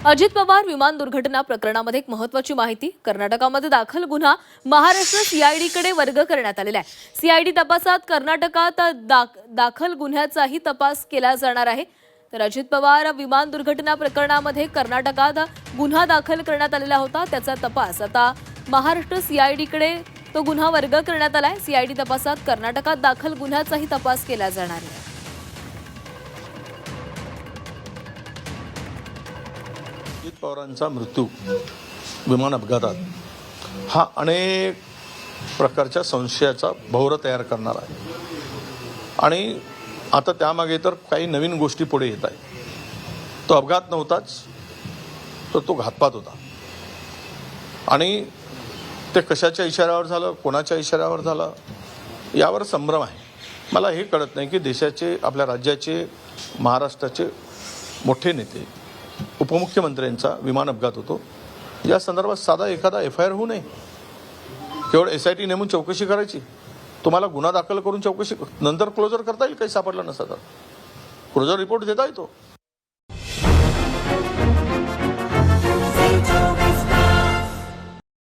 अजित पवार विमान दुर्घटना प्रकरणामध्ये एक महत्त्वाची माहिती। कर्नाटकामध्ये दाखल गुन्हा महाराष्ट्र सीआयडीकडे वर्ग करण्यात आलेला आहे। सीआयडी तपासात कर्नाटकात दाखल गुन्ह्याचाही तपास केला जाणार आहे। तर अजित पवार विमान दुर्घटना प्रकरणामध्ये कर्नाटकात गुन्हा दाखल करण्यात आलेला होता, त्याचा तपास आता महाराष्ट्र सीआयडीकडे तो गुन्हा वर्ग करण्यात आलाय। सीआयडी तपासात कर्नाटकात दाखल गुन्ह्याचाही तपास केला जाणार आहे। अजित पवारांचा मृत्यू विमान अपघातात हा अनेक प्रकारच्या संशयाचा भोवरा तयार करणार आहे आणि आता त्यामागे तर काही नवीन गोष्टी पुढे येत आहेत। तो अपघात नव्हताच, तर तो घातपात होता आणि ते कशाच्या इशाऱ्यावर झालं, कोणाच्या इशाऱ्यावर झालं यावर संभ्रम आहे। मला हे कळत नाही की देशाचे, आपल्या राज्याचे, महाराष्ट्राचे मोठे नेते, उपमुख्यमंत्र्यांचा विमान अपघात होतो, या संदर्भात साधा एखादा FIR होऊ नये, केवळ SIT नेमून चौकशी करायची। तुम्हाला गुन्हा दाखल करून चौकशी नंतर क्लोजर करता येईल, काही सापडलं नसतं तर क्लोजर रिपोर्ट देता येतो।